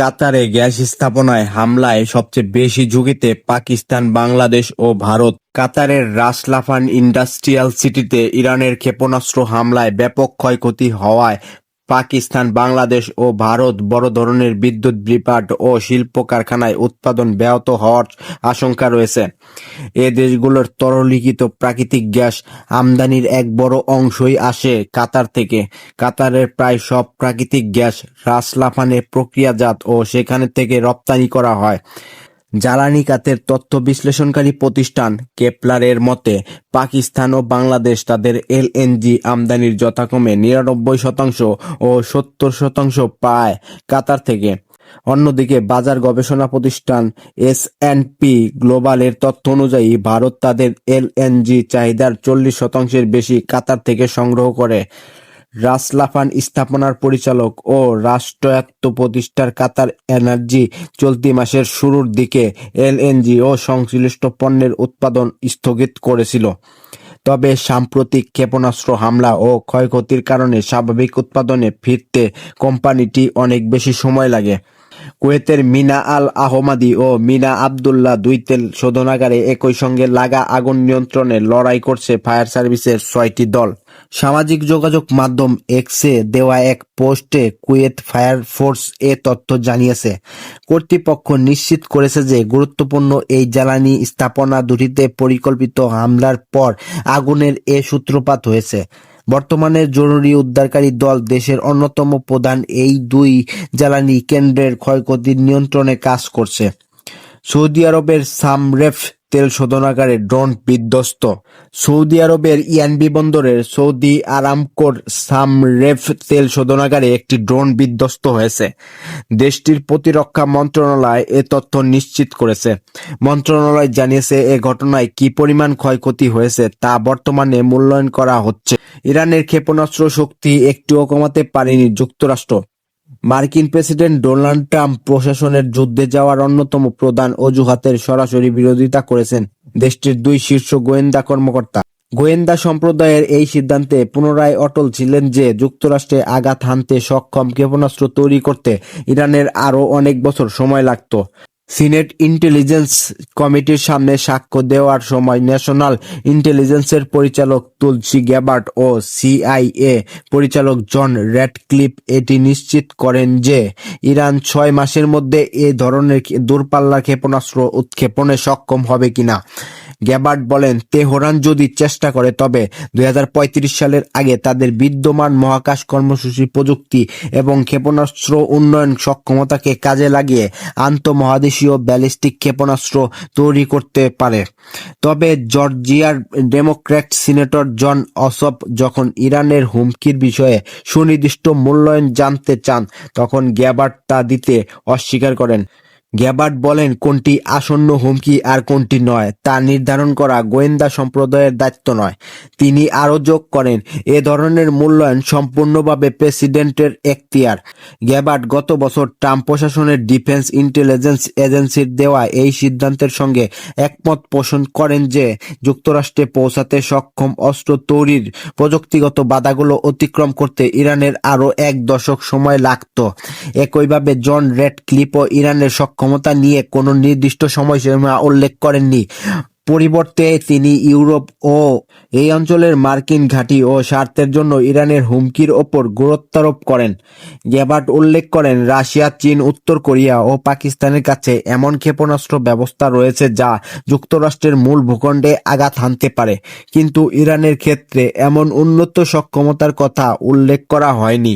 কাতারে গ্যাস স্থাপনায় হামলায় সবচেয়ে বেশি ঝুঁকিতে পাকিস্তান, বাংলাদেশ ও ভারত। কাতারের রাস লাফান ইন্ডাস্ট্রিয়াল সিটিতে ইরানের ক্ষেপণাস্ত্র হামলায় ব্যাপক ক্ষয়ক্ষতি হওয়ায় পাকিস্তান, বাংলাদেশ ও ভারত বড় ধরনের বিদ্যুৎ বিভ্রাট ও শিল্প কারখানায় উৎপাদন ব্যাহত হওয়ার আশঙ্কা রয়েছে। এ দেশগুলোর তরলীকৃত প্রাকৃতিক গ্যাস আমদানির এক বড় অংশই আসে কাতার থেকে। কাতারের প্রায় সব প্রাকৃতিক গ্যাস রাস লাফানে প্রক্রিয়াজাত ও সেখান থেকে রপ্তানি করা হয়। জ্বালানি খাতের তথ্য বিশ্লেষণকারী প্রতিষ্ঠান কেপলারের মতে, পাকিস্তান ও বাংলাদেশ তাদের এলএনজি আমদানির যথাক্রমে ৯৯% ও ৭০% পায় কাতার থেকে। অন্যদিকে বাজার গবেষণা প্রতিষ্ঠান এস&পি গ্লোবালের তথ্য অনুযায়ী ভারত তাদের এলএনজি চাহিদার ৪০%-এর বেশি কাতার থেকে সংগ্রহ করে। রাস লাফান স্থাপনার পরিচালক ও রাষ্ট্রায়ত্ত প্রতিষ্ঠান কাতার এনার্জি চলতি মাসের শুরুর দিকে এলএনজি ও সংশ্লিষ্ট পণ্যের উৎপাদন স্থগিত করেছিল। তবে সাম্প্রতিক ক্ষেপণাস্ত্র হামলা ও ক্ষয়ক্ষতির কারণে স্বাভাবিক উৎপাদনে ফিরতে কোম্পানিটি অনেক বেশি সময় লাগে। কুয়েতের মিনা আল আহমাদি ও মিনা আবদুল্লাহ দুই তেল শোধনাগারে একই সঙ্গে লাগা আগুন নিয়ন্ত্রণে লড়াই করছে ফায়ার সার্ভিসের ৬টি দল। সামাজিক যোগাযোগ মাধ্যম এক্সে দেওয়া এক পোস্টে কুয়েত ফায়ার ফোর্স এ তথ্য জানিয়েছে। কর্তৃপক্ষ নিশ্চিত করেছে যে গুরুত্বপূর্ণ এই জ্বালানি স্থাপনা দুটিতে পরিকল্পিত হামলার পর আগুনের এ সূত্রপাত হয়েছে। বর্তমানে জরুরি উদ্ধারকারী দল দেশের অন্যতম প্রধান এই দুই জ্বালানি কেন্দ্রের ক্ষয়ক্ষতির নিয়ন্ত্রণে কাজ করছে। সৌদি আরবের সামরেফ তেল শোধনাগারে ড্রোন বিধ্বস্ত। সৌদি আরবের ইয়ানবি বন্দরের সৌদি আরামকোর সামরেফ তেল শোধনাগারে একটি ড্রোন বিধ্বস্ত হয়েছে। দেশটির প্রতিরক্ষা মন্ত্রণালয় এ তথ্য নিশ্চিত করেছে। মন্ত্রণালয় জানিয়েছে, এ ঘটনায় কি পরিমাণ ক্ষয়ক্ষতি হয়েছে তা বর্তমানে মূল্যায়ন করা হচ্ছে। ইরানের ক্ষেপণাস্ত্র শক্তি একটুও কমাতে পারেনি যুক্তরাষ্ট্র। মার্কিন প্রেসিডেন্ট ডোনাল্ড ট্রাম্প প্রশাসনের যুদ্ধে যাওয়ার অন্যতম প্রধান অজুহাতের সরাসরি বিরোধিতা করেছেন দেশটির দুই শীর্ষ গোয়েন্দা কর্মকর্তা। গোয়েন্দা সম্প্রদায়ের এই সিদ্ধান্তে পুনরায় অটল ছিলেন যে যুক্তরাষ্ট্রে আঘাত হানতে সক্ষম ক্ষেপণাস্ত্র তৈরি করতে ইরানের আরও অনেক বছর সময় লাগত। সিনেট ইন্টেলিজেন্স কমিটির সামনে সাক্ষ্য দেওয়ার সময় ন্যাশনাল ইন্টেলিজেন্সের পরিচালক তুলসি গ্যাবার্ড ও সিআইএ পরিচালক জন র্যাডক্লিফ এটি নিশ্চিত করেন যে ইরান ৬ মাসের মধ্যে এ ধরনের দূরপাল্লার ক্ষেপণাস্ত্র উৎক্ষেপণে সক্ষম হবে কিনা। গ্যাবার্ড বলেন, তেহরান যদি চেষ্টা করে তবে ২০৩৫ সালের আগে তাদের বিদ্যমান মহাকাশ কর্মসূচি, প্রযুক্তি এবং ক্ষেপণাস্ত্র উন্নয়ন সক্ষমতাকে কাজে লাগিয়ে আন্তঃমহাদেশীয় ব্যালিস্টিক ক্ষেপণাস্ত্র তৈরি করতে পারে। তবে জর্জিয়ার ডেমোক্র্যাট সিনেটর জন অসপ যখন ইরানের হুমকির বিষয়ে সুনির্দিষ্ট মূল্যায়ন জানতে চান, তখন গ্যাবার্ড তা দিতে অস্বীকার করেন। গ্যাবার্ড বলেন, কোনটি আসন্ন হুমকি আর কোনটি নয় তা নির্ধারণ করা গোয়েন্দা সম্প্রদায়ের দায়িত্ব নয়। তিনি আরও যোগ করেন, এ ধরনের মূল্যায়ন সম্পূর্ণভাবে প্রেসিডেন্টের এখতিয়ার। গ্যাবার্ড গত বছর ট্রাম্প প্রশাসনের ডিফেন্স ইন্টেলিজেন্স এজেন্সির দেওয়া এই সিদ্ধান্তের সঙ্গে একমত পোষণ করেন যে যুক্তরাষ্ট্রে পৌঁছাতে সক্ষম অস্ত্র তৈরির প্রযুক্তিগত বাধাগুলো অতিক্রম করতে ইরানের আরও ১ দশক সময় লাগত। একইভাবে জন র্যাডক্লিফও ইরানের ক্ষমতা নিয়ে কোনো নির্দিষ্ট সময়সীমা উল্লেখ করেননি। পরিবর্তে তিনি ইউরোপ ও এই অঞ্চলের মার্কিন ঘাঁটি ও স্বার্থের জন্য ইরানের হুমকির ওপর গুরুত্বারোপ করেন। গ্যাবার্ড উল্লেখ করেন, রাশিয়া, চীন, উত্তর কোরিয়া ও পাকিস্তানের কাছে এমন ক্ষেপণাস্ত্র ব্যবস্থা রয়েছে যা যুক্তরাষ্ট্রের মূল ভূখণ্ডে আঘাত হানতে পারে, কিন্তু ইরানের ক্ষেত্রে এমন উন্নত সক্ষমতার কথা উল্লেখ করা হয়নি।